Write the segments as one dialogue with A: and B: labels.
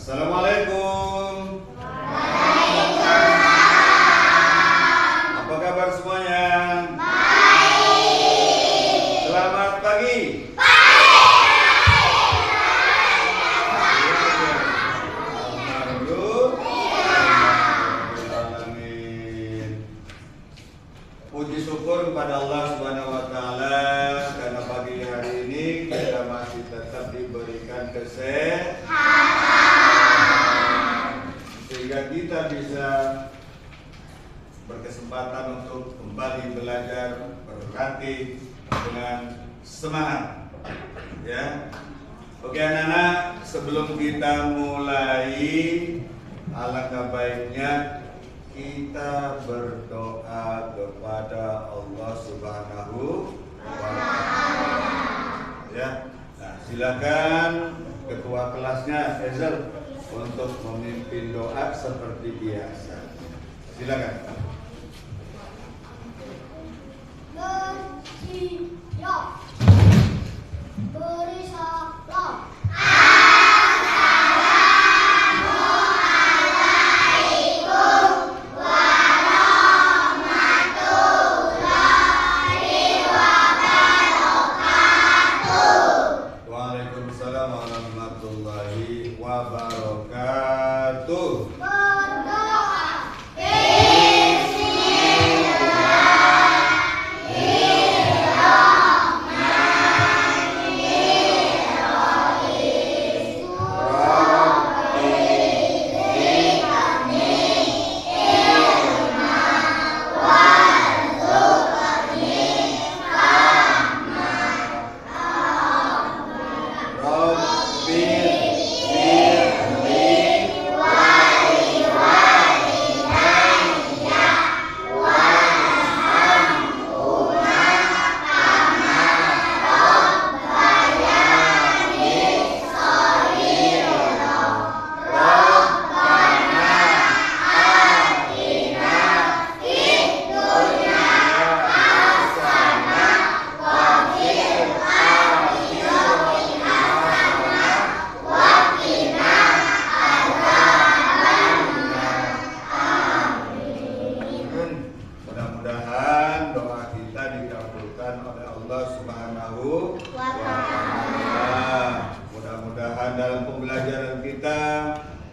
A: Assalamualaikum. Apa kabar semuanya? Selamat pagi. Puji syukur kepada Allah Subhanahu wa taala karena pagi hari ini kita masih tetap diberikan kesehatan sehingga kita bisa berkesempatan untuk kembali belajar, berlatih dengan semangat. Ya. Oke anak-anak, sebelum kita mulai, alangkah baiknya kita berdoa kepada Allah Subhanahu wa taala. Ya. Nah, silakan ketua kelasnya Ezel untuk memimpin doa seperti biasa. Silakan.
B: Bersiap. Beri salam.
A: Waalaikumsalam warahmatullahi wabarakatuh.
B: Berdoa.
A: Mudah-mudahan doa kita dikabulkan oleh Allah Subhanahu wa taala. Mudah-mudahan dalam pembelajaran kita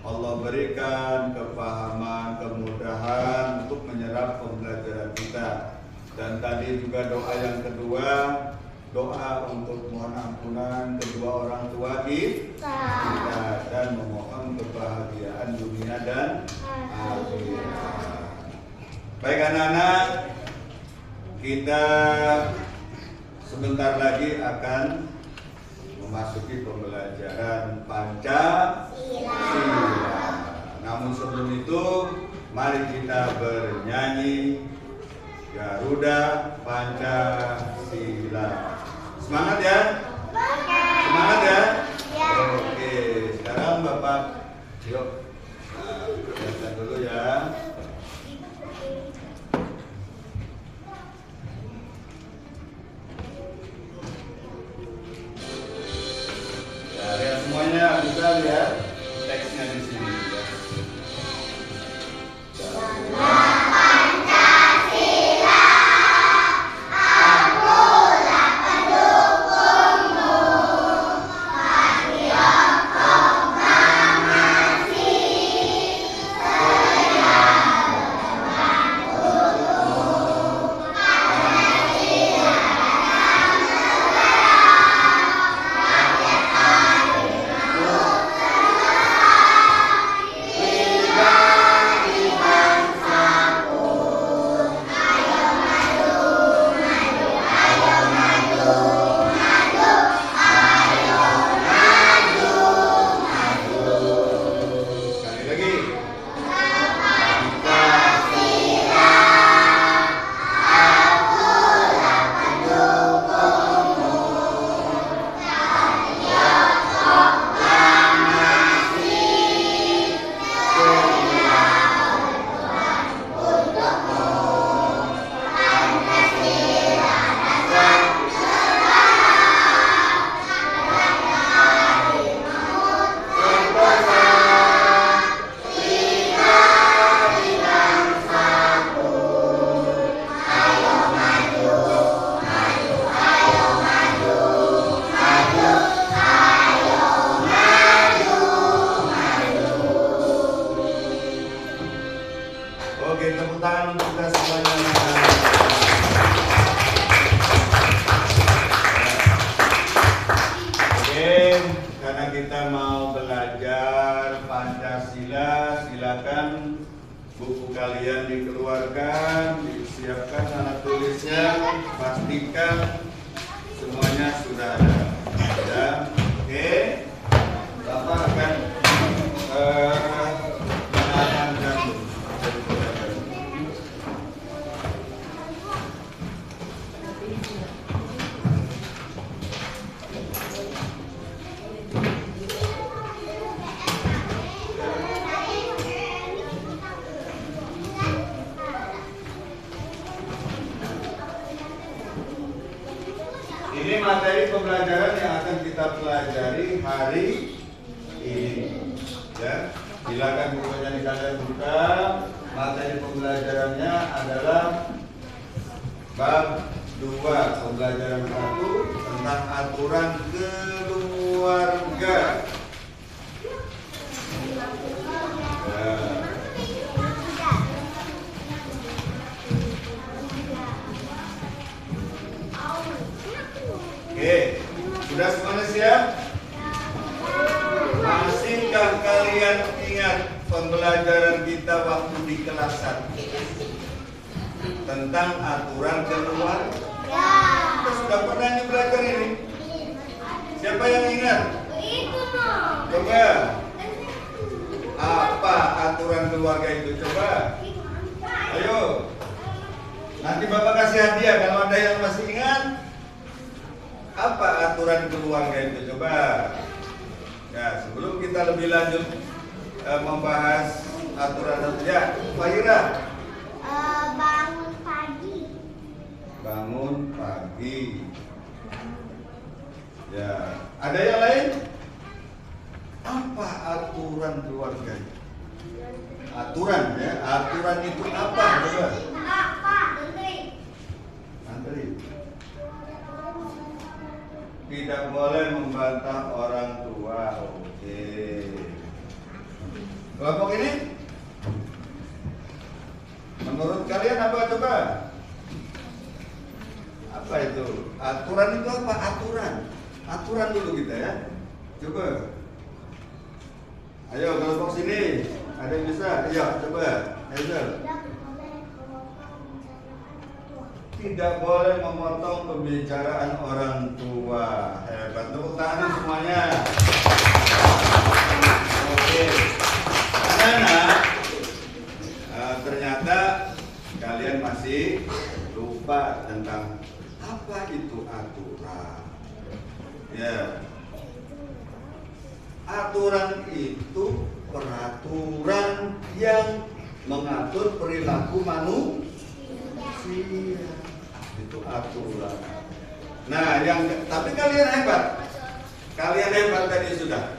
A: Allah berikan kepahaman, kemudahan untuk menyerap pembelajaran kita. Dan tadi juga doa yang kedua, doa untuk mohon ampunan kedua orang tua kita dan memohon kebahagiaan dunia dan akhirat. Baik anak-anak, kita sebentar lagi akan memasuki pembelajaran Pancasila. Namun sebelum itu, mari kita bernyanyi Garuda Pancasila. Semangat ya? Semangat ya? Oke, sekarang Bapak, yuk lihat dulu ya. Ya, semuanya bisa lihat teksnya di sini ya. kita mau belajar Pancasila, silakan buku kalian dikeluarkan, disiapkan alat tulisnya, pastikan semuanya sudah ada. Ya, oke. Bapak akan menanamkan. Ini materi pembelajaran yang akan kita pelajari hari ini. Ya, silakan bukunya di kalian buka. Materi pembelajarannya adalah bab 2, pembelajaran 1 tentang aturan keluarga. Ya. Oke, sudah semuanya siap? Masihkah kalian ingat pembelajaran kita waktu di kelas 1 tentang aturan keluarga? Kita sudah pernah belajar ini. Siapa yang ingat? Coba. Apa aturan keluarga itu? Coba. Ayo. Nanti Bapak kasih hadiah kalau ada yang masih ingat. Apa aturan keluarga itu? Coba. Ya, sebelum kita lebih lanjut membahas aturan ya, Fahira.
B: Bangun pagi.
A: Bangun pagi. Ya, ada yang lain? Apa aturan keluarga? Aturan ya, aturan itu apa? Coba.
B: Apa?
A: Antri. Tidak boleh membantah orang tua. Oke. Kelompok ini? Menurut kalian apa coba? Apa itu? Aturan itu apa? Aturan. Aturan dulu kita ya. Coba. Ayo kelompok sini. Ada yang bisa? Ayo coba. Ayo. Tidak boleh memotong pembicaraan orang tua. Hebat, tepuk tangan semuanya. Oke. Anak-anak, ternyata kalian masih lupa tentang apa itu aturan. Ya. Aturan itu peraturan yang mengatur perilaku manusia. Itu aturan. Nah, tapi kalian hebat. Kalian hebat tadi sudah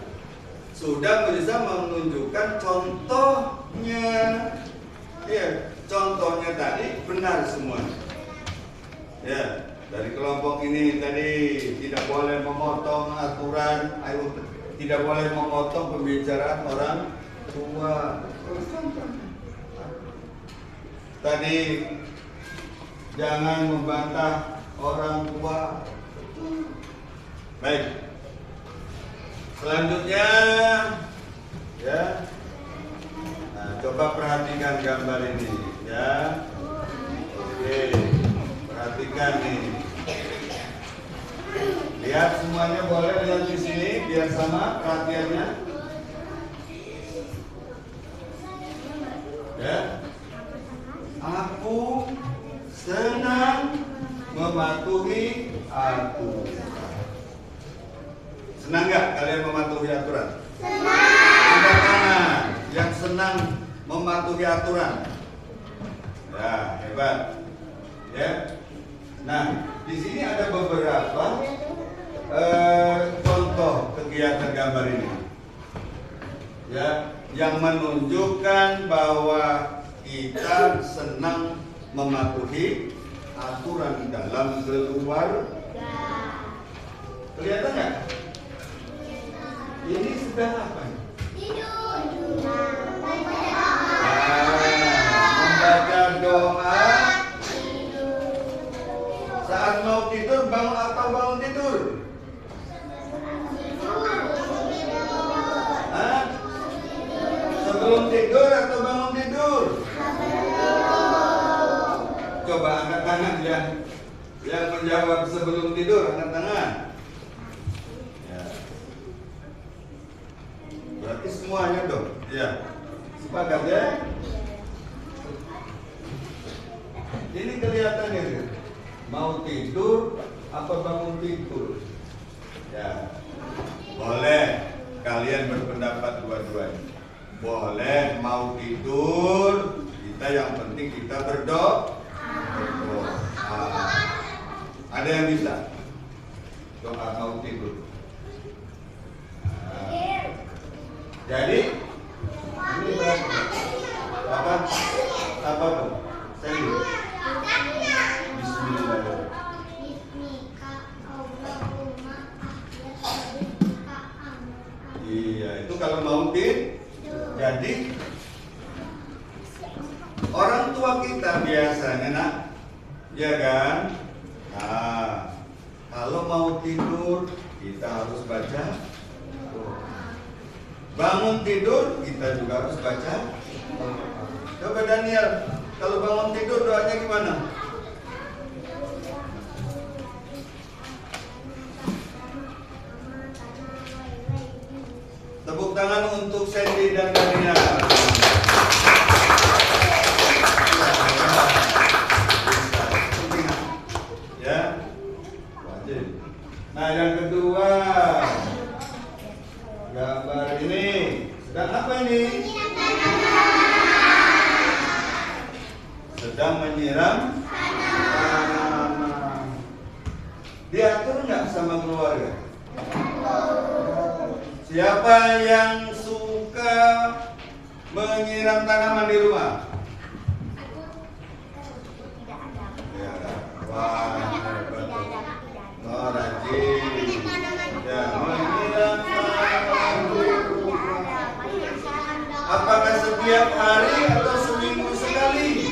A: bisa menunjukkan contohnya. Ya, contohnya tadi benar semua. Ya, dari kelompok ini tadi tidak boleh memotong aturan, tidak boleh memotong pembicaraan orang tua. Tadi jangan membantah orang tua. Baik. Selanjutnya, ya. Nah, coba perhatikan gambar ini, ya. Oke, perhatikan nih. Lihat semuanya, boleh lihat di sini biar sama perhatiannya. Ya. Aku senang mematuhi aturan. Senang nggak kalian mematuhi aturan?
B: Senang.
A: Angkat tangan yang senang mematuhi aturan. Ya, hebat. Ya. Nah, di sini ada beberapa contoh kegiatan gambar ini. Ya, yang menunjukkan bahwa kita senang mematuhi aturan dalam keluarga. Kelihatan nggak? Ini sedang apa?
B: Tidur.
A: Membaca doa. Saat mau tidur, bangun atau bangun tidur? Sebelum tidur atau bangun tidur? Coba angkat tangan yang menjawab sebelum tidur, angkat tangan. Ya. Berarti semuanya dong. Ya. Sepakat ya? Ini kelihatan ya. Mau tidur apa bangun tidur? Ya. Boleh kalian berpendapat dua-duanya. Boleh mau tidur, kita yang penting kita berdoa. Ada yang bisa doa mau tidur. Jadi ini apa tuh? Saya Iya, itu kalau mau tidur. Jadi orang tua kita biasanya nak, ya kan? Nah, kalau mau tidur kita harus baca doa. Bangun tidur kita juga harus baca doa. Coba Daniel, kalau bangun tidur doanya gimana? Tepuk tangan untuk Sandy dan Daniel. Ya, wajib. Nah, yang kedua, gambar ini sedang apa ini? Sedang menyiram tanaman. Diatur nggak sama keluarga? Siapa yang suka menyiram tanaman di rumah? Ya, wah, hebat. Oh, rajin. Ya, menyiram tanaman di rumah. Apakah setiap hari atau seminggu sekali?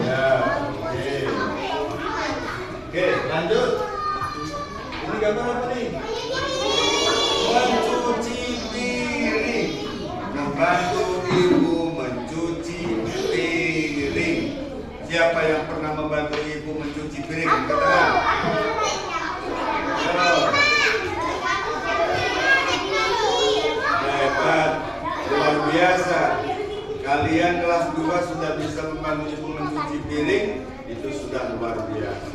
A: Ya, oke. Oke, lanjut. Ini gambar apa nih? Mencuci piring. Membantu ibu mencuci piring. Siapa yang pernah membantu ibu mencuci piring? Katakan. Hebat, luar biasa. Kalian kelas 2 sudah bisa membantu ibu mencuci piring, itu sudah luar biasa.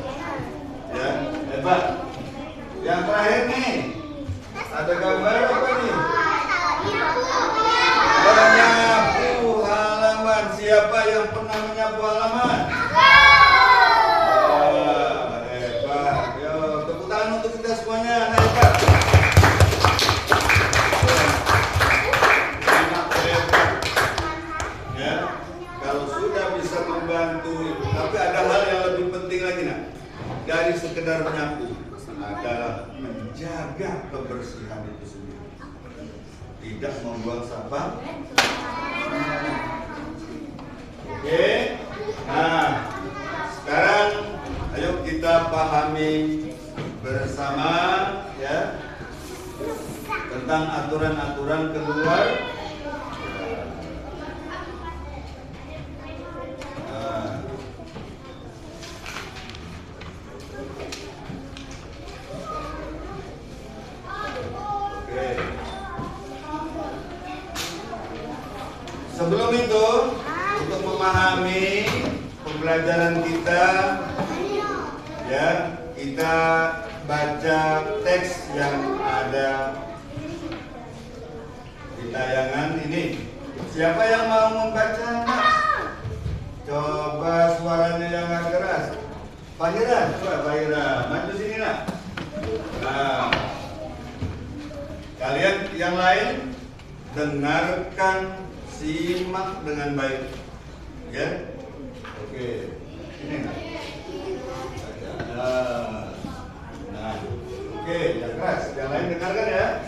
A: Ya, hebat. Yang terakhir nih, ada gambar apa nih? Menyapu halaman. Siapa yang pernah menyapu halaman? Hebat. Yo, tepuk tangan untuk kita semuanya. Hebat. Ya, kalau sudah bisa membantu, tapi ada hal yang lebih penting lagi nak, dari sekedar menyapu adalah menjaga kebersihan itu sendiri, tidak membuang sampah. Oke, nah sekarang ayo kita pahami bersama ya tentang aturan-aturan keluar. Sebelum itu, untuk memahami pembelajaran kita, ya, kita baca teks yang ada di tayangan ini. Siapa yang mau membaca? Coba suaranya yang agak keras. Fahira, coba Fahira, maju sini nak. Nah, kalian yang lain dengarkan. Simak dengan baik, ya. Oke, ini. Nah, oke, yang keras. Yang lain dengarkan ya.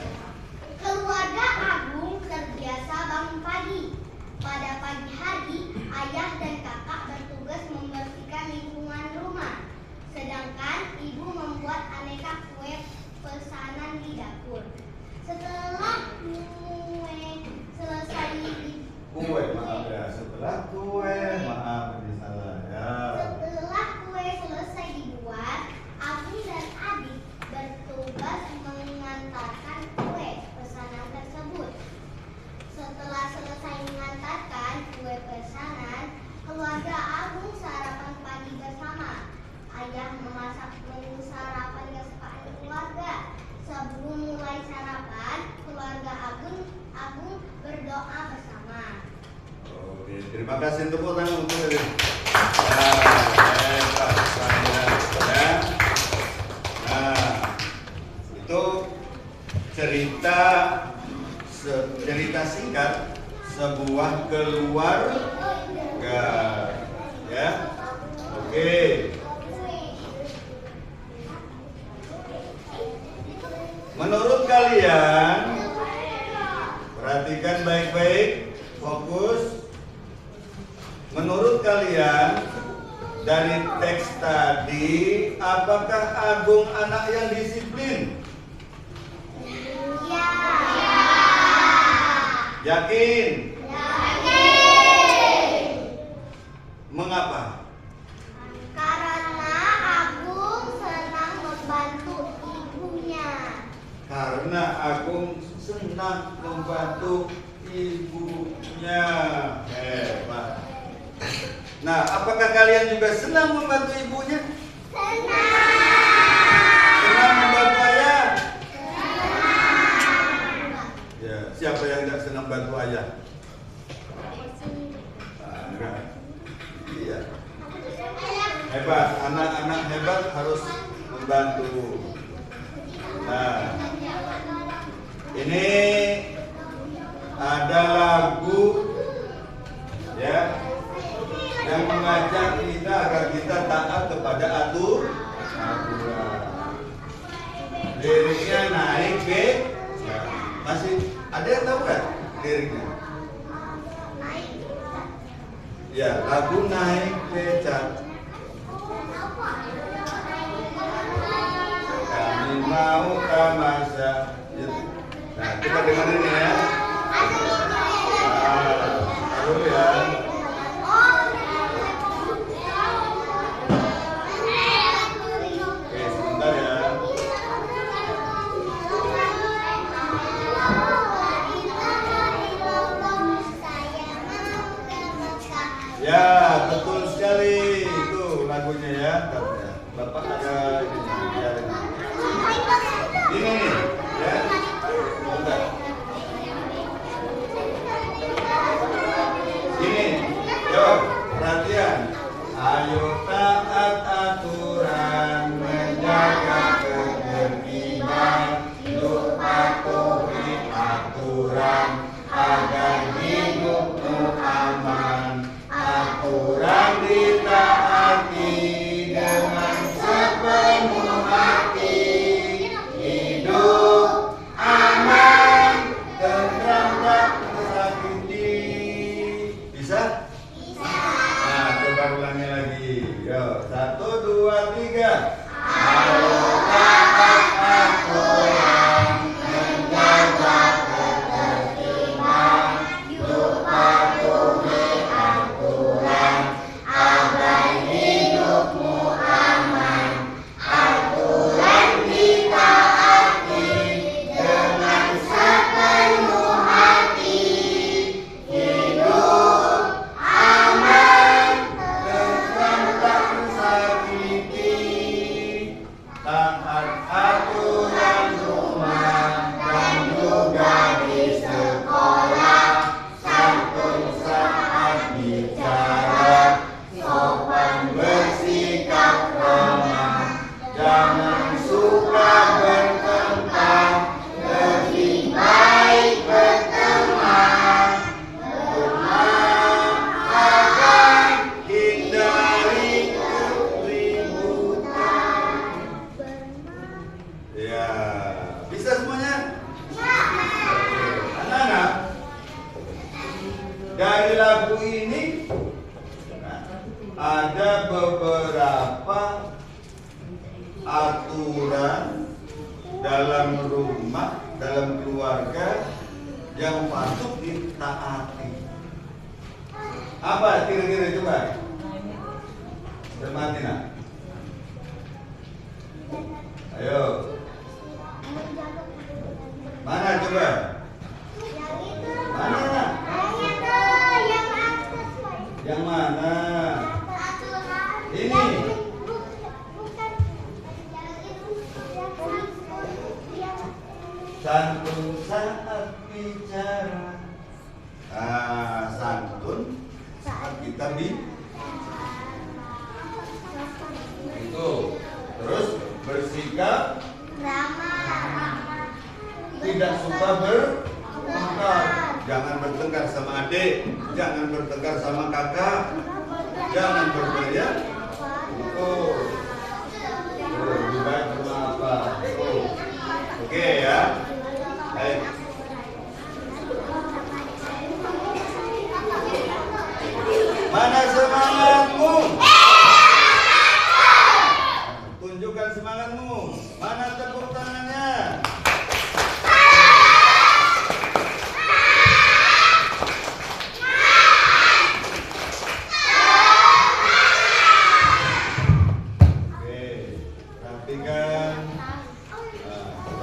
B: Keluarga Agung terbiasa bangun pagi. Pada pagi hari, ayah dan kakak bertugas membersihkan lingkungan rumah, sedangkan ibu membuat aneka kue pesanan di dapur. Setelah kue
A: kue, maaf ya. Setelah kue, maaf ini salah ya.
B: Setelah kue selesai dibuat, Agung dan adik bertugas mengantarkan kue pesanan tersebut. Setelah selesai mengantarkan kue pesanan, keluarga Agung sarapan pagi bersama. Ayah memasak menu sarapan kesukaan keluarga. Sebelum mulai sarapan, keluarga Agung berdoa bersama.
A: Oke, terima kasih, tepuk tangan untuk ini. Hebat saya, ya. Nah, itu cerita singkat sebuah keluarga, ya. Oke. Menurut kalian, perhatikan baik-baik, fokus. Menurut kalian, dari teks tadi, apakah Agung anak yang disiplin?
B: Ya.
A: Yakin?
B: Yakin.
A: Mengapa?
B: Karena Agung senang membantu ibunya.
A: Karena Agung senang membantu ibunya. Hebat. Nah, apakah kalian juga senang membantu ibunya? Senang membantu ayah? Ya, siapa yang tidak senang bantu ayah? Enggak. Iya. Hebat, anak-anak hebat harus membantu. Nah, ini ada lagu, ya, yang mengajak kita agar kita taat kepada aturan. Liriknya naik ke, ya. Masih ada yang tahu kan liriknya? Ya, lagu naik becak. Kami mau tamasa. Nah, kita dengerin ya. Tahu ya. Oke, sebentar ya. Ya, betul sekali itu lagunya ya. Bapak ada ini. Ini nih, ya. Bentar. Ini, jawab, perhatian. Ayo taat aturan, menjaga ketertiban, yuk patuhi aturan agar hidupmu aman. Aturan ditaati dengan sepenuh hati, hidup aman, tentram tak tersakiti. Bisa? Nah, coba ulangi lagi. Yo, 1, 2, 3. Ayo taat aturan, menjaga ketertiban, yuk patuhi aturan agar hidupmu aman. Aturan ditaati dengan sepenuh hati, hidup aman, tentram tak tersakiti. Taat aturan rumah dan juga di sekolah, santun saat bicara, sopan bersikap ramah, jangan suka bertengkar, lebih baik berteman. Agar hindari keributan. Ya, bisa semuanya? Oke. Anak-anak, dari lagu ini ada beberapa aturan dalam rumah, dalam keluarga yang patut ditaati. Apa kira-kira coba? Cermati nak. Ayo. Mana coba?
B: Yang itu.
A: Mana nak?
B: Yang itu. Yang atas.
A: Yang mana?
B: Aturan.
A: Ini.
B: Bukan. Yang itu. Yang santun. Yang
A: Santun saat bicara. Santun saat kita itu. Terus bersikap
B: ramah.
A: tidak suka bertengkar. Jangan bertengkar sama adik, jangan bertengkar sama kakak, jangan berteriak. Oh, lebih baik rumah apa? Oke ya. Baik. Mana semangatmu? Tunjukkan semangatmu. Mana tepuk tangannya? Oke, perhatikan.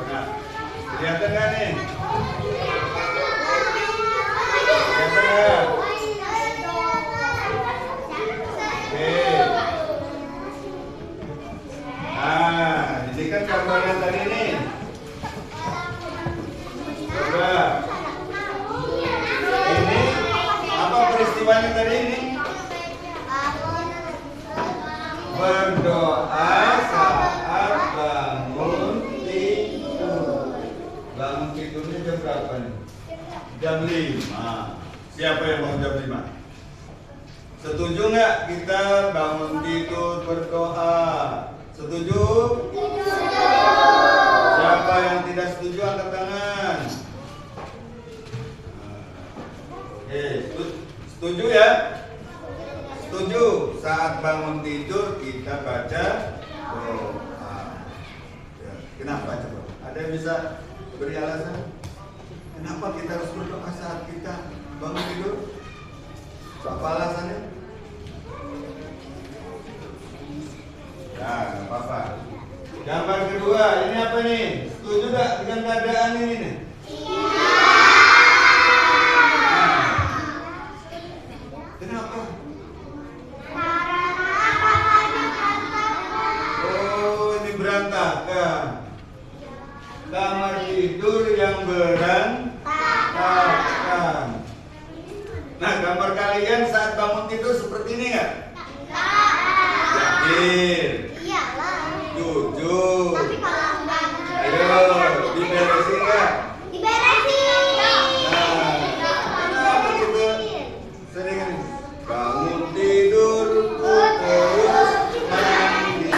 A: Nah, kelihatan nggak nih? Kelihatan nggak? Ini kan gambaran tadi nih. Coba. Ini apa peristiwanya tadi ini? Berdoa saat bangun tidur. Bangun tidurnya jam berapa nih? Jam 5. Siapa yang bangun jam 5? Setuju nggak kita bangun tidur berdoa? Setuju? Siapa yang tidak setuju angkat tangan. Oke, setuju ya? Setuju. Saat bangun tidur kita baca doa. Ya, kenapa coba? Ada yang bisa beri alasan? Kenapa kita harus berdoa saat kita bangun tidur? Apa alasannya? Nah, nggak apa-apa. Gambar kedua, ini apa nih? Setuju gak dengan keadaan ini nih? Kenapa? Oh, ini berantakan. Kamar tidur yang berantakan. Nah, gambar kalian saat bangun tidur seperti ini nggak? Yakin? Jujur.
B: Tapi kalau enggak,
A: Ayo, diberesin nggak?
B: diberesin.
A: Nah, kenapa gitu? Sering bangun tidur terus mandi.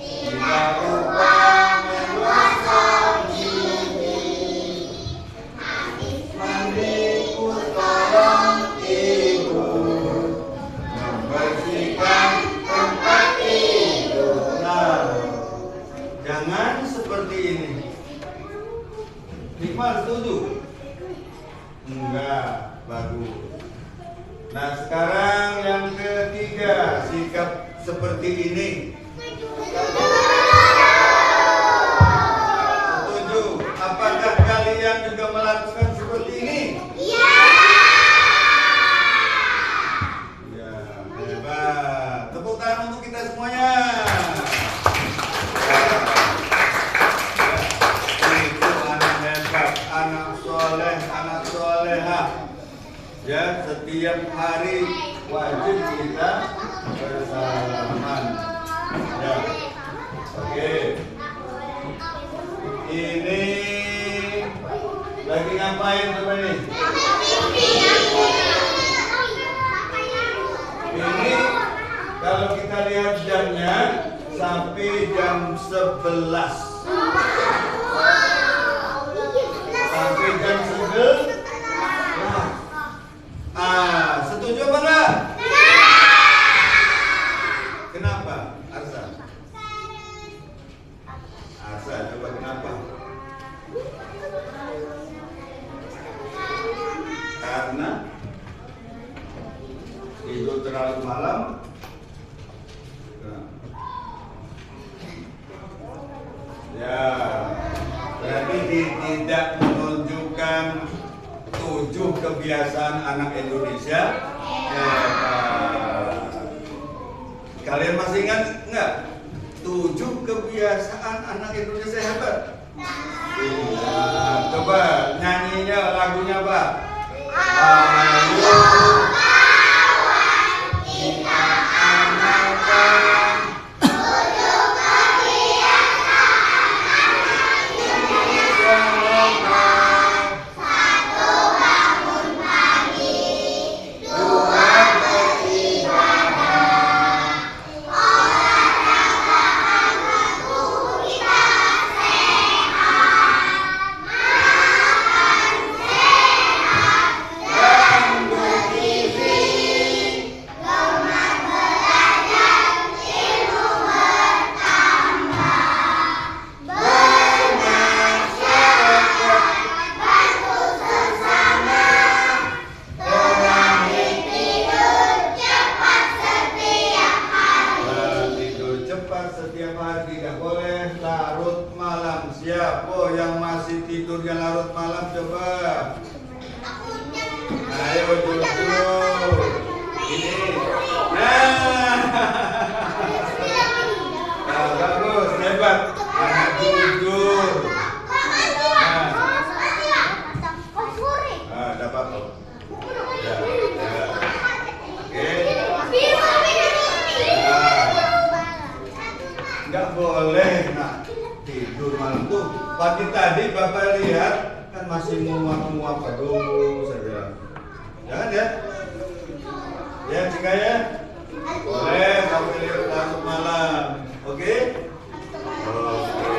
A: Kita lupa memasang TV. Mandi ku tolong ibu membersihkan tempat tidur. Nah, jangan seperti ini. Hikmah setuju? Enggak, bagus. Nah, sekarang yang ketiga, sikap seperti ini. Setuju? Apakah kalian juga melakukan seperti ini?
B: Iya.
A: Ya, hebat. Tepuk tangan untuk kita semuanya. Itu anak hebat, anak soleh, anak soleha. Ya, setiap hari wajib kita bersalaman. Ya, oke. Ini lagi ngapain coba nih? Ini kalau kita lihat jamnya sampai jam 11. Sampai jam 11. Setuju apa enggak? Kenapa? Arsa. Arsa, coba kenapa? Karena larut malam. Nah. Ya, berarti tidak menunjukkan 7 kebiasaan anak Indonesia. Kalian masih ingat nggak? 7 kebiasaan anak Indonesia hebat. Coba nyanyinya, lagunya Pak. Ayo kawan, kita amalkan 7 kebiasaan anak Indonesia hebat. 1. Bangun pagi. 2. Beribadah. Olahraga agar tubuh kita sehat. Makan sehat dan bergizi. Gemar belajar, ilmu bertambah. Bermasyarakat, bantu sesama. Terakhir tidur cepat setiap hari. Tidur cepat setiap hari, tidak boleh larut malam. Siapa yang masih tidurnya larut malam, coba? Ayo jujur. Ini. Nah, bagus, hebat. Anak jujur. Dapat loh. Ya, ya. Oke. Nggak boleh nak tidur malam tuh. Pagi tadi Bapak lihat kan masih muak-muak terus saja. Jangan ya. Ya jika ya. Boleh sampai larut malam. Oke? Oke.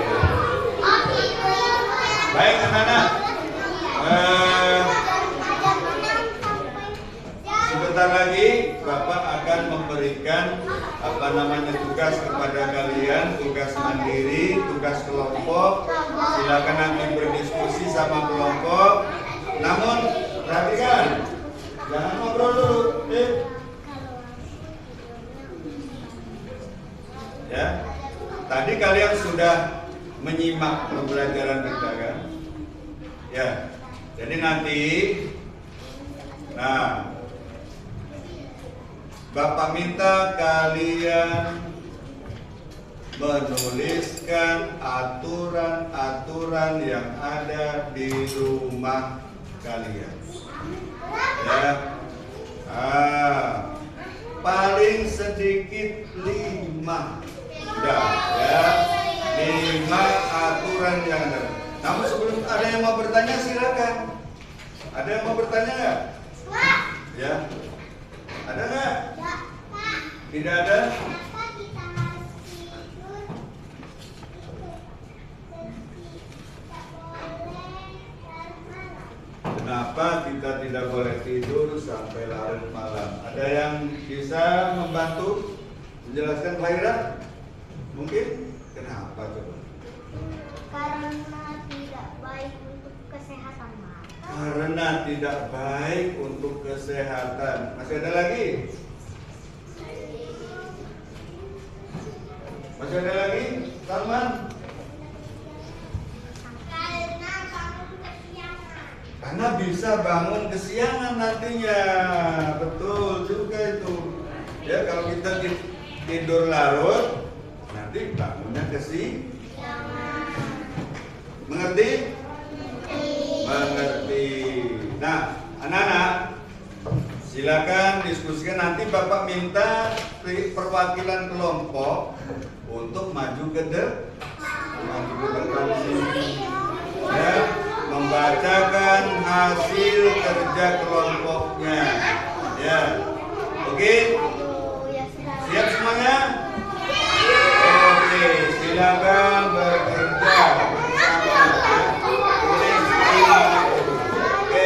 A: Baik anak-anak. Sebentar lagi Bapak akan memberikan tugas kepada kalian, tugas mandiri, tugas kelompok. Silakan nanti berdiskusi sama kelompok. Namun perhatikan, jangan ngobrol dulu. Ya, tadi kalian sudah menyimak pembelajaran kita kan? Ya, jadi nanti, nah, Bapak minta kalian menuliskan aturan-aturan yang ada di rumah kalian. Ya, paling sedikit 5. Sudah, ya, 5 aturan yang ada. Namun sebelum ada yang mau bertanya silakan. Ada yang mau bertanya nggak? Ya, ada nggak? Tidak ada? Kenapa kita tidak boleh tidur sampai larut malam? Ada yang bisa membantu menjelaskan Khaira? Mungkin? Kenapa coba?
B: Karena tidak baik untuk kesehatan mata.
A: Karena tidak baik untuk kesehatan. Masih ada lagi? Masih ada lagi? Salman?
B: Karena bangun kesiangan.
A: Karena bisa bangun kesiangan nantinya. Betul juga itu. Ya, kalau kita tidur larut, nanti bangunnya kesiangan. Mengerti? Mengerti. Nah, anak-anak, silakan diskusikan. Nanti Bapak minta perwakilan kelompok untuk maju ke depan sini. Ya, membacakan hasil kerja kelompoknya. Ya, oke? Siap semuanya? Oke, silakan bekerja bersama. Oke.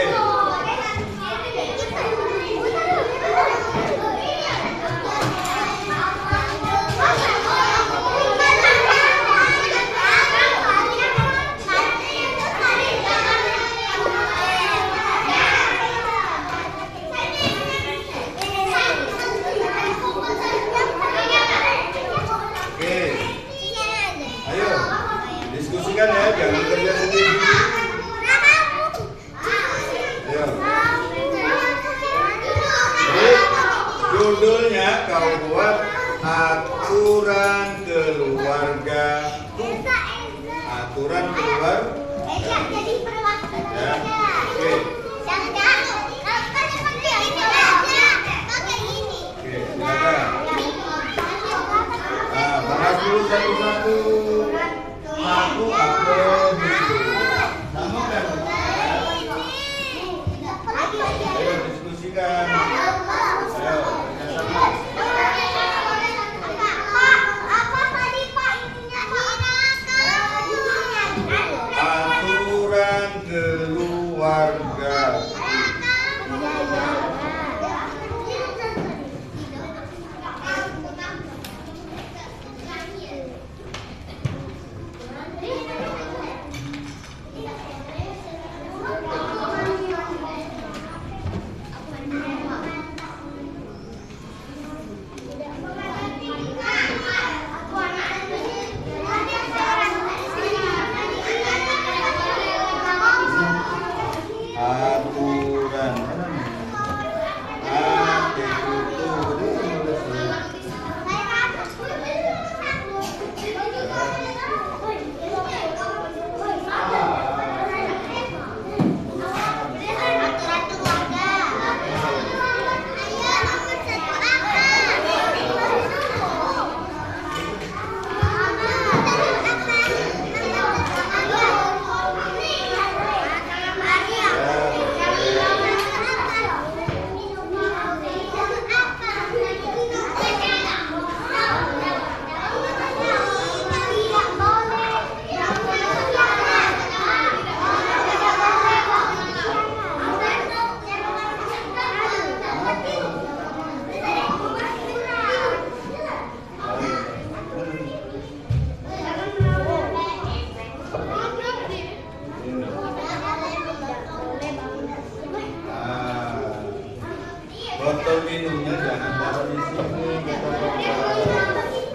A: Botol minumnya jangan taruh di sini, kata bapak.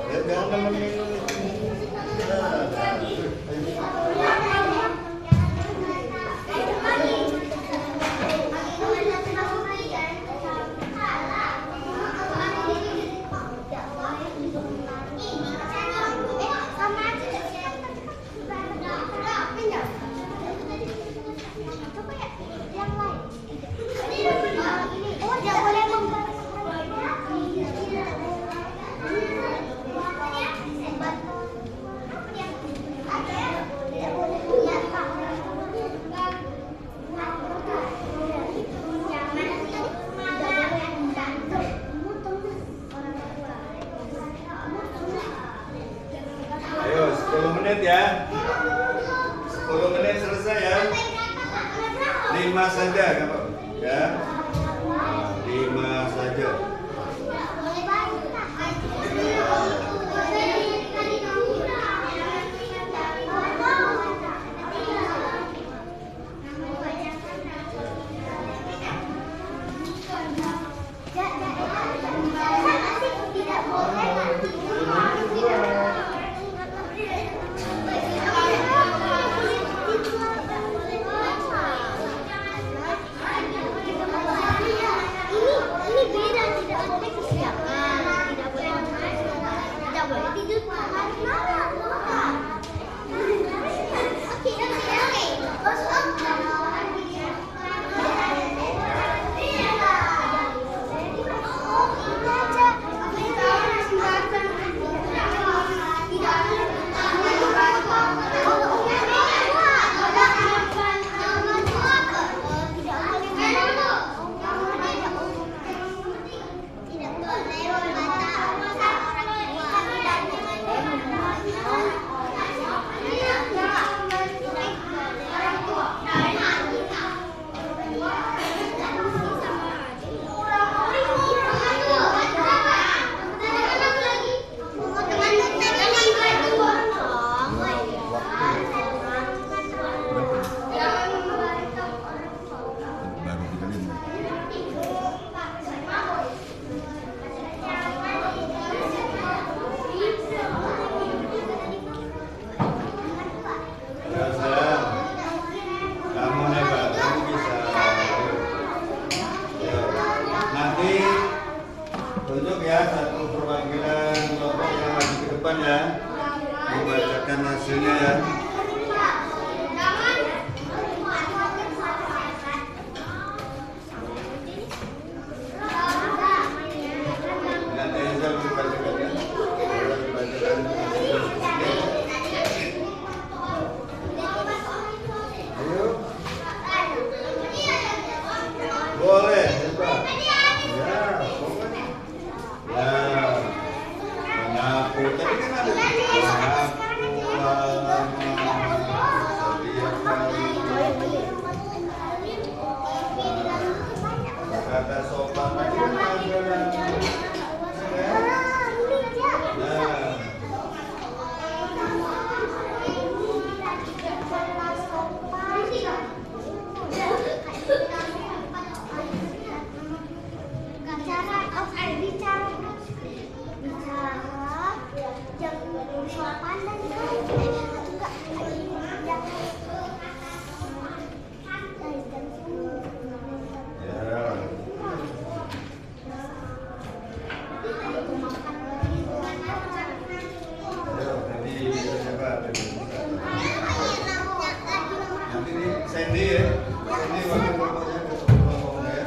A: Ya jangan minum di sini. Ayo 10 menit ya. 10 menit selesai ya. 5 saja kan Pak? Ya. 5 saja. Tunjuk ya satu perwakilan kelompok yang maju ke depan ya, membacakan hasilnya ya. Nanti Eza membacakan ya. Ayo. Boleh, hebat. Mengaku tadi kan ada kata sopan tadi kan ada. Sandy ya, Sandy waktu bapaknya ketemu ngomongnya.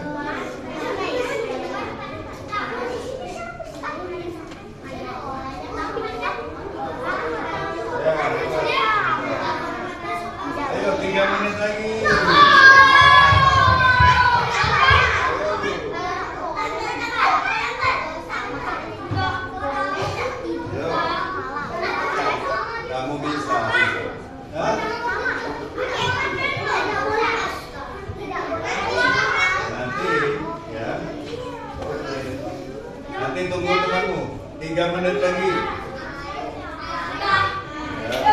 A: Ya, ayo 3 menit lagi. Kamu bisa. Hah? Nanti tunggu temanmu 3 menit lagi. Ya.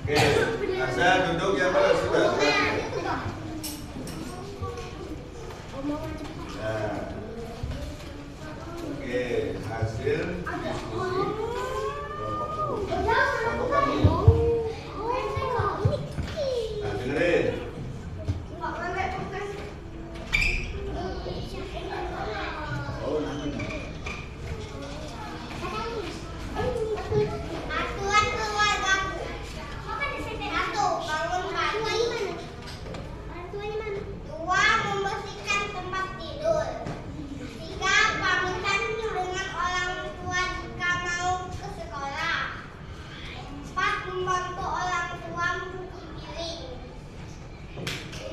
A: Oke, Asa duduk ya Pak, sudah. Nah. Oke, hasil diskusi kelompok kami. Nah, dengerin. Oh, nanti.
B: Membantu orang tua mencuci piring.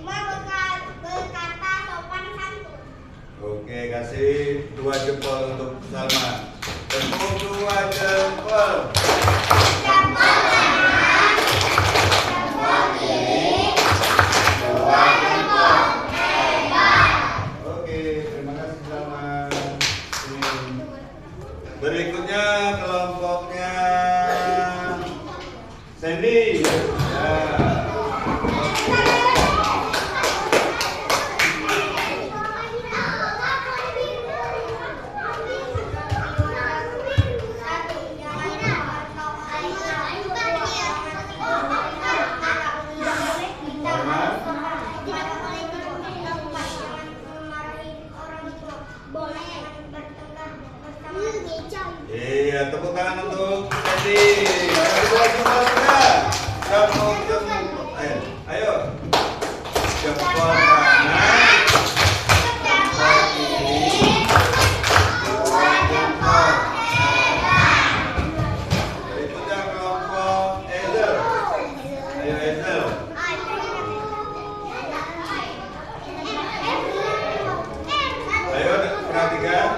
B: 5 berkata sopan santun.
A: Oke, kasih 2 jempol untuk Salma. Tepuk 2 jempol.
B: Jempol kanan, jempol kiri, 2 jempol. Hebat.
A: Oke, terima kasih Salma. Berikutnya kelompoknya Sandy. Iya, tepuk tangan untuk Sandy. Jempol juga. Ayo. Jempol kanan. Jempol kiri. 2 jempol. Berikutnya kelompok Ezel. Ayo Ezel. Ayo perhatikan.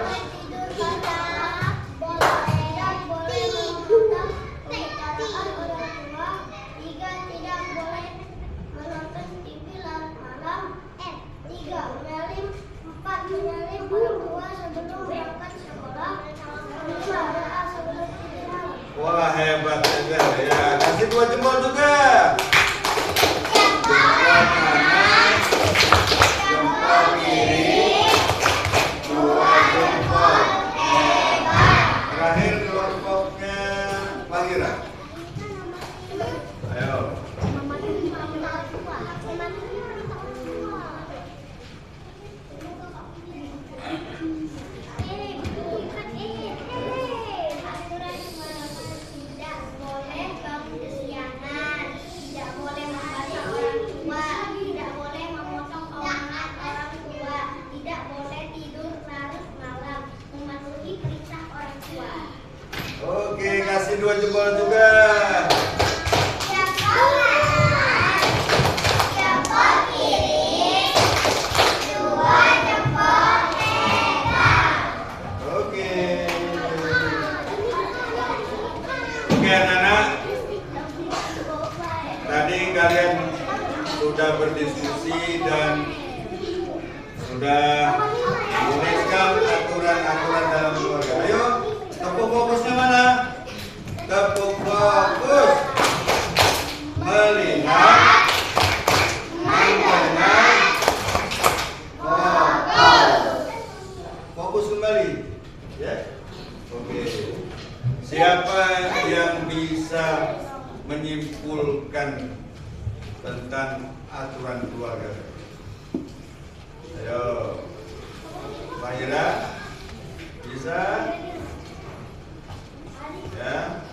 A: Wah, hebat Ezel ya. Kasih 2 jempol juga. Jempol kanan. Jempol kiri. 2 jempol. Terakhir kelompoknya Mahira. Ayo. Oke, kasih 2 jempol juga.
B: Jempol kiri, 2 jempol. Hebat.
A: Oke. Oke anak-anak, tadi kalian sudah berdiskusi dan sudah menuliskan aturan-aturan dalam keluarga. Ayo, tepuk fokusnya mana? Tepuk fokus. Melihat, mendengar, fokus kembali, ya. Oke. Siapa yang bisa menyimpulkan tentang aturan keluarga? Ayo, Mahira, bisa? Ya.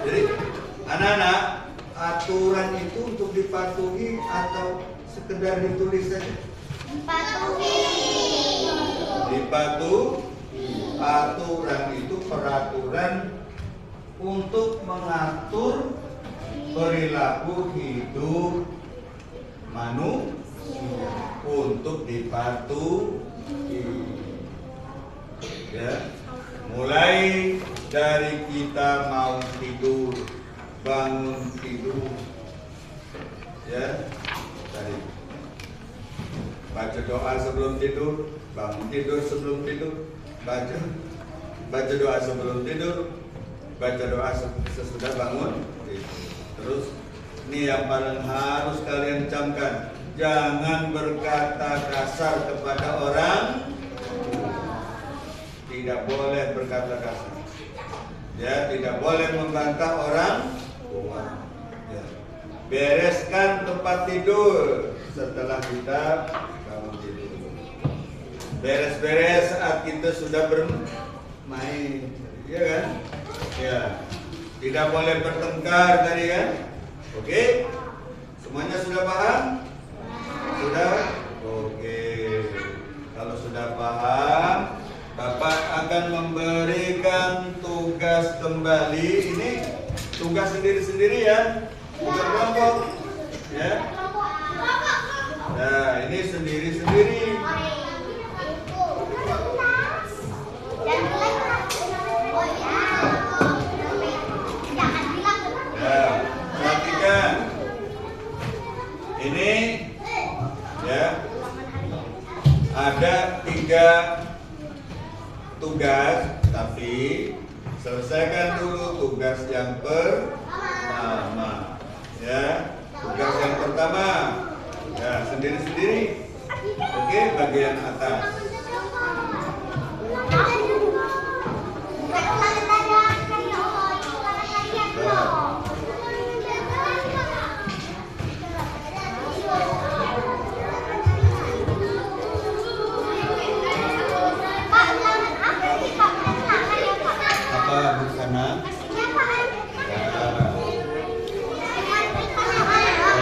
A: Jadi, anak-anak, aturan itu untuk dipatuhi atau sekedar ditulis saja? Dipatuhi. Aturan itu peraturan untuk mengatur perilaku hidup manusia untuk dipatuhi. Ya, mulai dari kita mau tidur, bangun tidur, ya, tadi baca doa sebelum tidur. bangun tidur sebelum tidur, baca doa sebelum tidur, baca doa sesudah bangun tidur. Terus ini yang paling harus kalian camkan, jangan berkata kasar kepada orang. Tidak boleh berkata kasar. Ya, tidak boleh membantah orang tua. Ya. Bereskan tempat tidur setelah kita bangun tidur. Beres-beres saat kita sudah bermain, ya kan? Ya. Tidak boleh bertengkar tadi kan? Oke? Semuanya sudah paham? Sudah? Oke. Kalau sudah paham, Bapak akan memberikan tugas kembali. Ini tugas sendiri-sendiri ya, bukan kelompok. Ya. Nah, ini sendiri-sendiri. Ya, perhatikan. Ini ya, ada 3 tugas, tapi selesaikan dulu tugas yang pertama. Ya, tugas yang pertama. Ya, sendiri-sendiri. Oke, bagian atas. Apa di sana?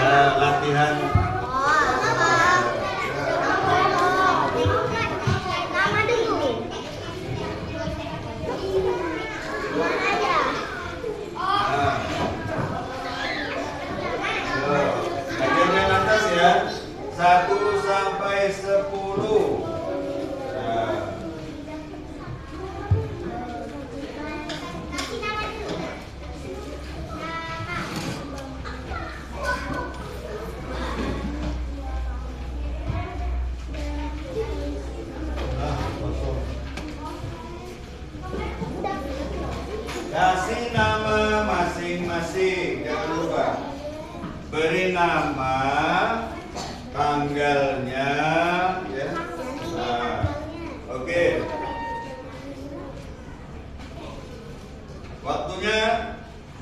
A: Ya, latihan. Bagian yang atas ya, 1 sampai 10. Kasih nama masing-masing, jangan lupa. Beri nama, tanggalnya, ya. Nah, oke. Waktunya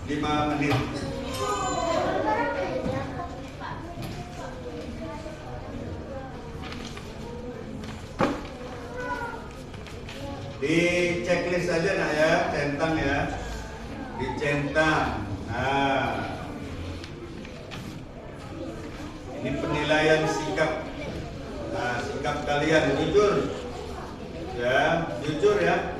A: 5 menit. Di checklist aja nak ya, centang ya. Dicentang. Nah, ini penilaian sikap. Nah, sikap kalian jujur, ya, jujur ya.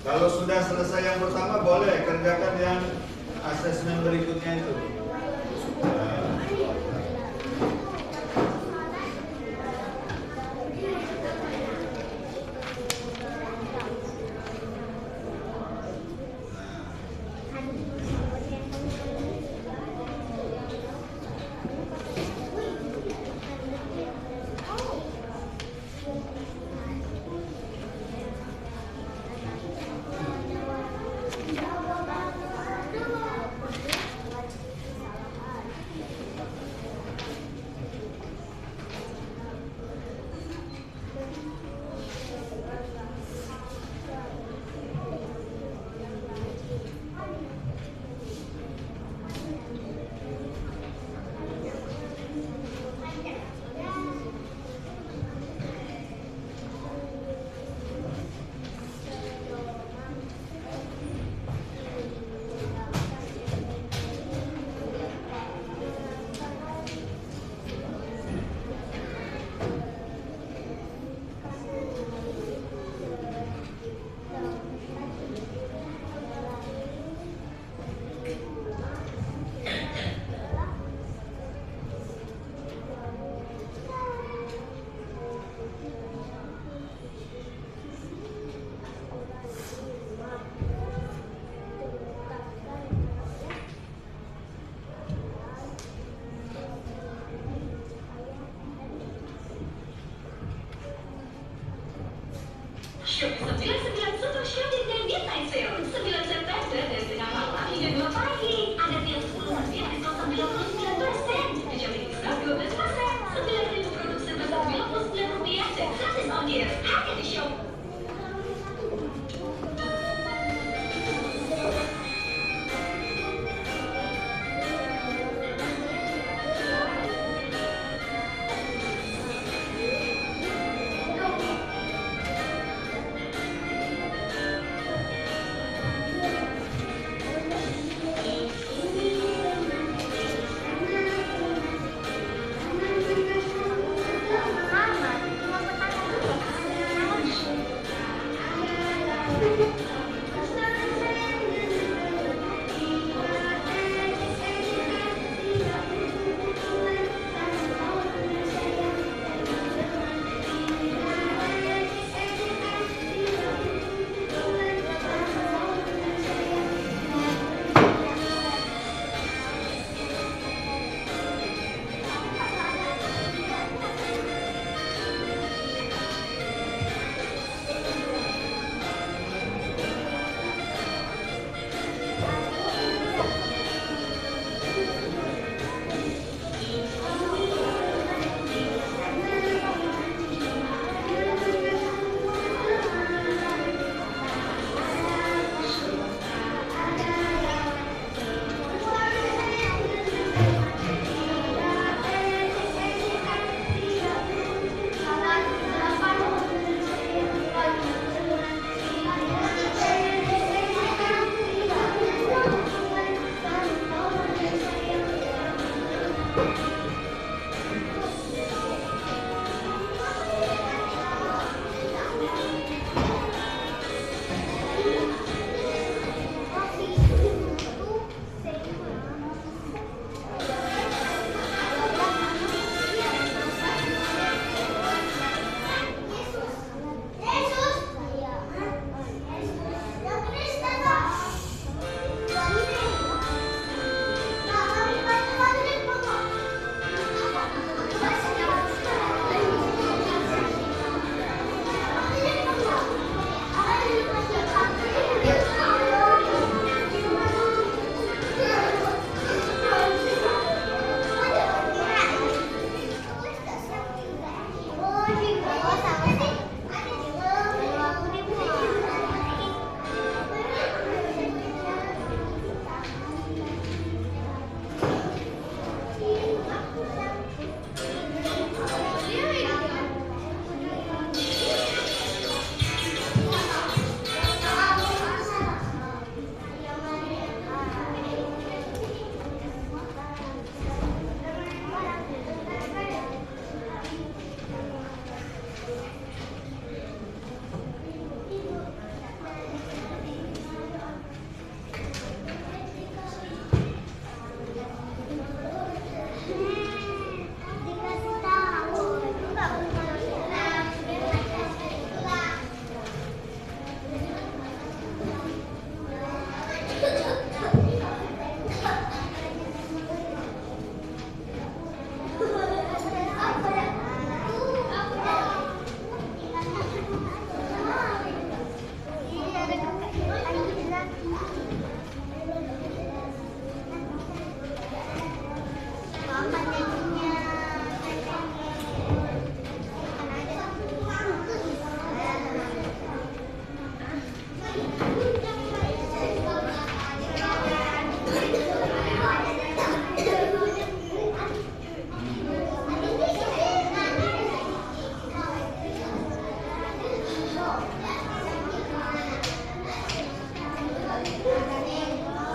A: Kalau sudah selesai yang pertama, boleh kerjakan yang asesmen berikutnya itu.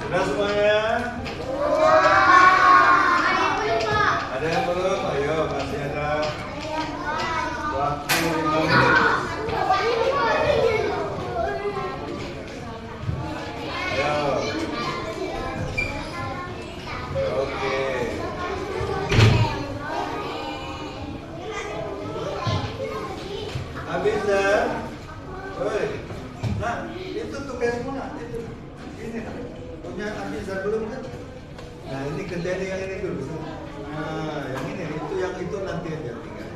A: Sudah semuanya? Ada yang belum? Ayo, masih ada waktu 5 menit. Ayo. Oke. Habis ya? Oi. Nah, itu tugasmu nak. Itu. Ini nak. Punya Abizar belum kan? Nah, ini kerjaan yang ini dulu. Nah, yang ini itu nanti aja tinggal.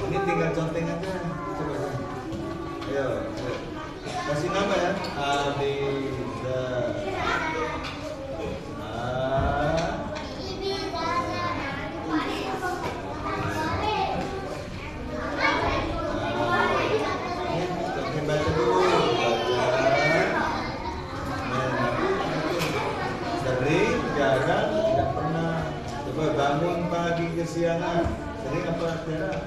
A: Ini tinggal conteng aja. Coba. Ayo. Kasih nama ya. Abizar. Baca dulu, sering, jarang, tidak pernah. Coba bangun pagi kesiangan, sering apa jarang?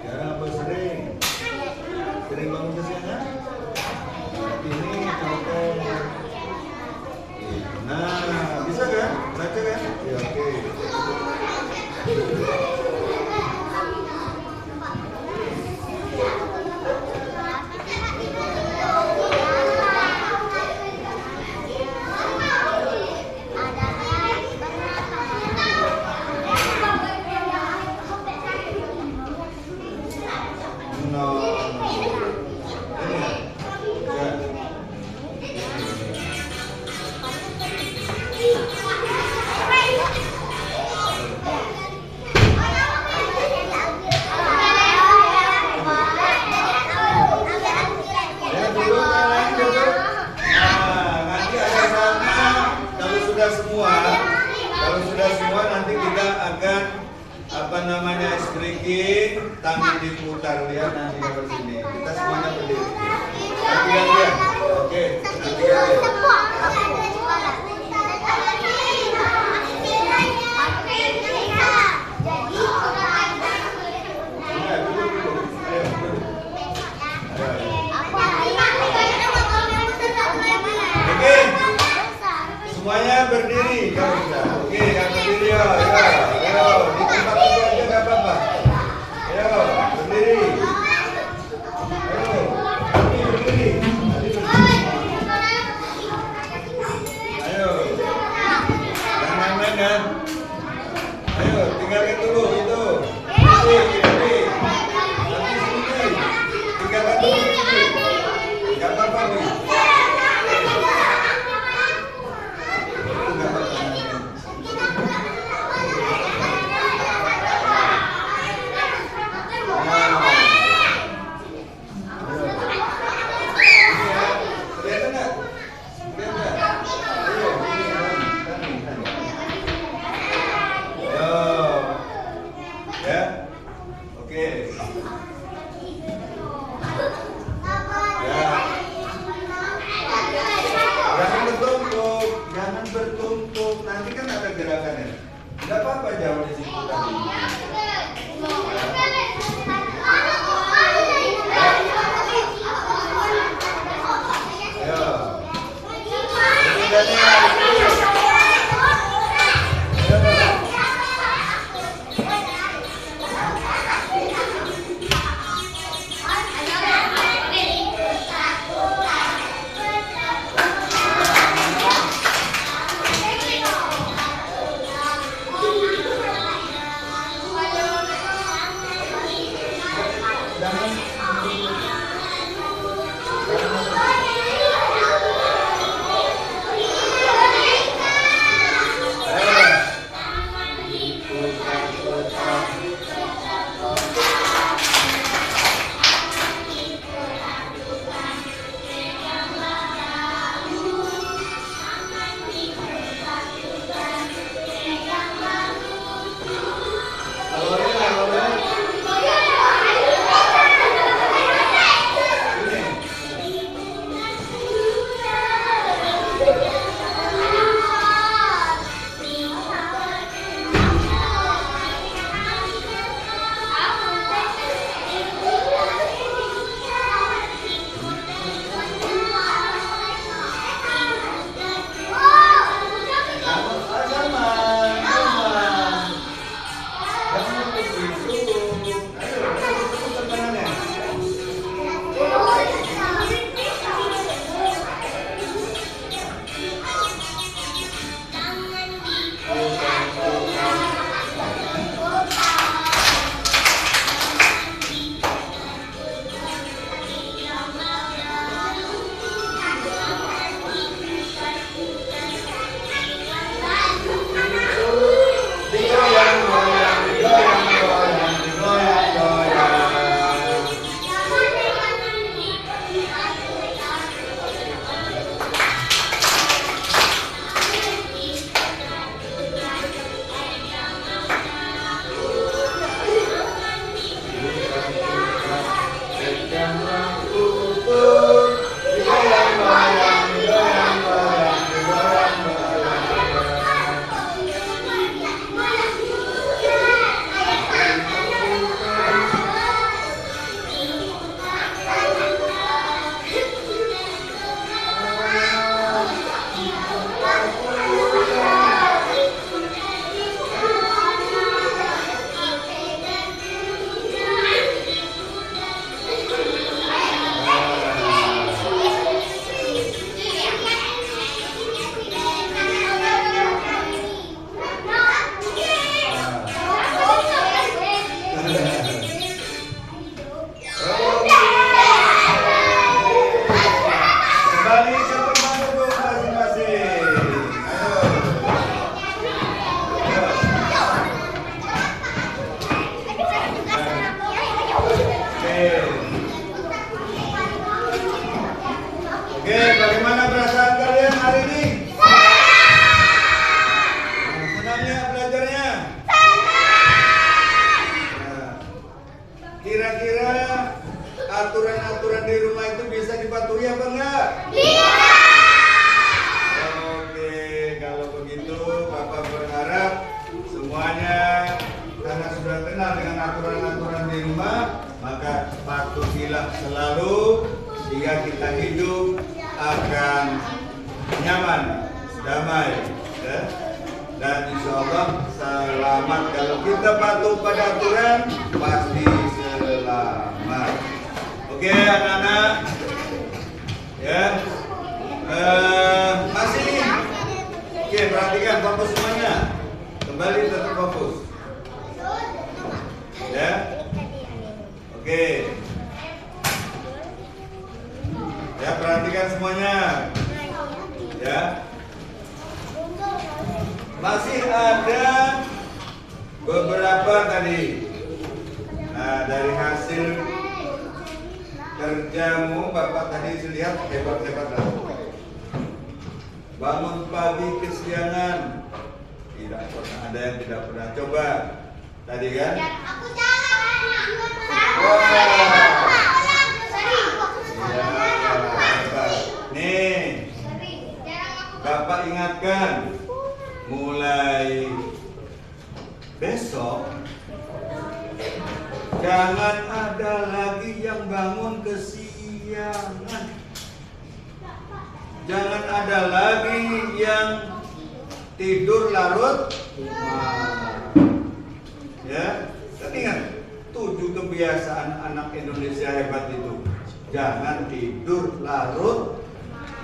A: Jarang apa sering? Sering bangun kesiangan? Ini contoh. Nah, bisa kan? Baca kan? Ya, oke. Kalau sudah semua nanti kita akan ice breaking, tangan diputar, lihat nanti ke sini. Kita semuanya berdiri. Lihat. Oke, semuanya berdiri kalau bisa. Oke, yang berdiri ya. Ayo, di tempat itu aja nggak apa-apa. Ayo, berdiri. Ayo, berdiri. Ayo, jangan main-main kan. Ayo, tinggalkan dulu itu. Nanti sini. Tinggalkan dulu. Nggak apa-apa nih. aturan di rumah itu bisa dipatuhi apa enggak?
B: Iya.
A: Oke, kalau begitu Bapak berharap semuanya karena sudah kenal dengan aturan-aturan di rumah, maka patuhilah selalu sehingga kita hidup akan nyaman, damai, ya. Dan insya Allah selamat. Kalau kita patuh pada aturan, pasti selamat. Oke anak-anak, ya. Masih. Oke, perhatikan fokus semuanya. Kembali tetap fokus. Ya. Oke. Ya, perhatikan semuanya. Ya. Masih ada beberapa tadi. Nah, dari hasil kerjamu Bapak tadi lihat hebat-hebat lah. Bangun pagi kesiangan. Tidak pernah ada yang tidak pernah coba. Tadi kan?
B: Aku jalan.
A: Nih, Bapak ingatkan, mulai besok jangan ada lagi yang bangun kesiangan. Jangan ada lagi yang tidur larut malam. Ya, kan ingat 7 kebiasaan anak Indonesia hebat itu. Jangan tidur larut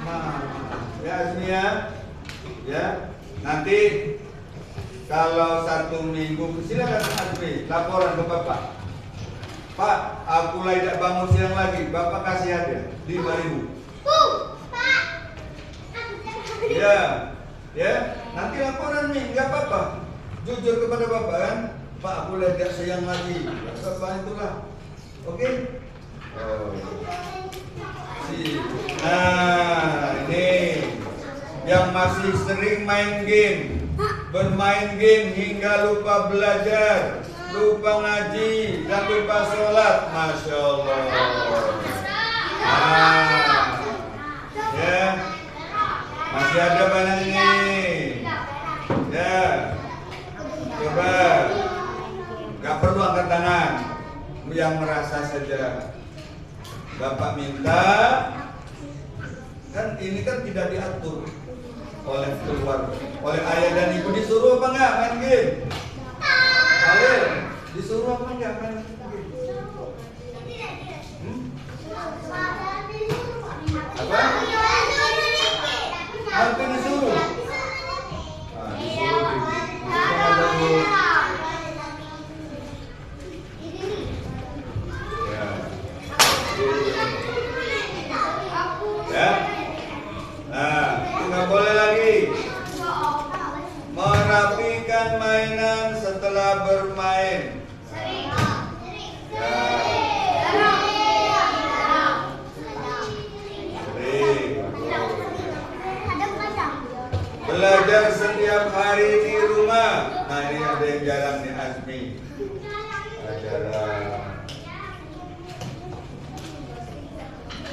A: malam. Ya, Asmia. Ya, nanti kalau 1 minggu silakan Asmi laporan ke Bapak. Pak, aku tidak bangun siang lagi. Bapak kasih hadiah 5.000.
B: Pak.
A: Ya, ya. Nanti laporan nih, nggak apa-apa. Jujur kepada Bapak kan. Pak, aku tidak siang lagi. Bapak itulah. Oke? Oh. Nah, ini yang masih sering main game, bermain game hingga lupa belajar, lupa ngaji, dan lupa sholat, masya Allah. Nah, ya, masih ada banyak ini. Ya, coba, nggak perlu angkat tangan, yang merasa saja. Bapak minta, kan ini kan tidak diatur oleh keluarga, oleh ayah dan ibu. Disuruh apa enggak main game? Halil, disuruh apa enggak main game? Apa? Hampir disuruh. Disuruh. Ya. Nah, nggak boleh lagi merapikan mainan setelah bermain. Ya. Belajar setiap hari di rumah. Nah, ini ada yang jarang nih Azmi. Jarang.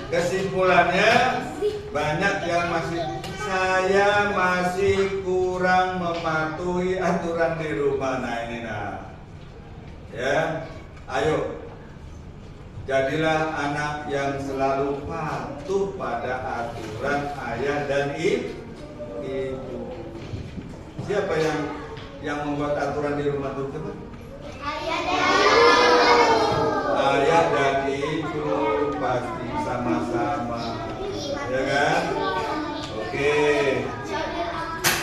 A: Kesimpulannya banyak yang saya masih kurang mematuhi aturan di rumah. Nah ini ya, ayo jadilah anak yang selalu patuh pada aturan ayah dan ibu. Siapa yang membuat aturan di rumah itu? Coba. Ayah dan ibu pasti sama-sama, ya kan? Oke.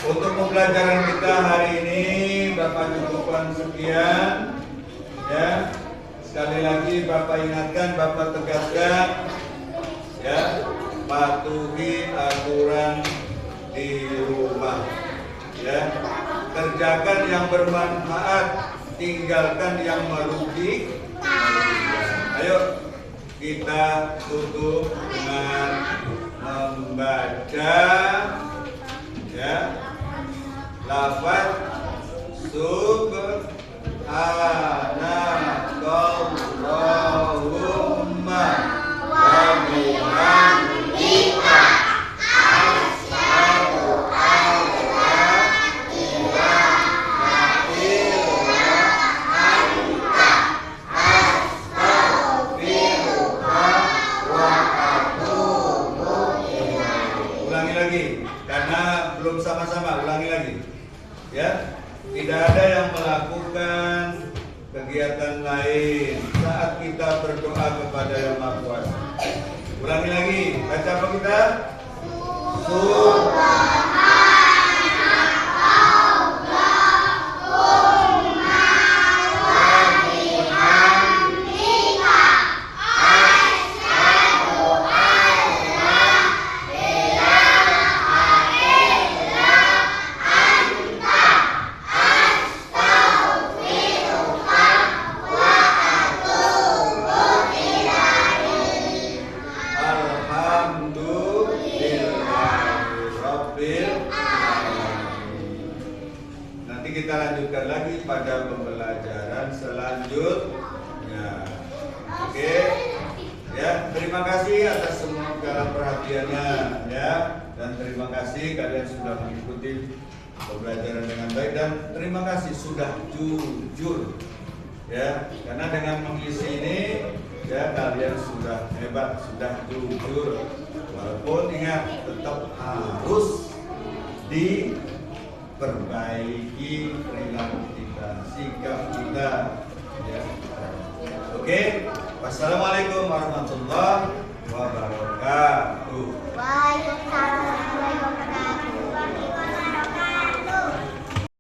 A: Untuk pembelajaran kita hari ini Bapak cukupkan sekian, ya. Sekali lagi Bapak ingatkan, Bapak tegaskan, ya, patuhi aturan di rumah, ya. Kerjakan yang bermanfaat, tinggalkan yang merugikan. Ayo kita tutup dengan membaca, ya, lafaz subhanakallahumma wa lagi karena belum sama-sama, ulangi lagi. Ya, tidak ada yang melakukan kegiatan lain saat kita berdoa kepada Yang Maha Kuasa. Ulangi lagi, baca apa kita? Nanti kita lanjutkan lagi pada pembelajaran selanjutnya. Oke, ya, terima kasih atas semua perhatiannya, ya, dan terima kasih kalian sudah mengikuti pembelajaran dengan baik dan terima kasih sudah jujur, ya, karena dengan mengisi ini, ya, kalian sudah hebat, sudah jujur. Walaupun ingat tetap harus diperbaiki perilaku kita, sikap kita, ya. Oke, wassalamualaikum warahmatullahi wabarakatuh.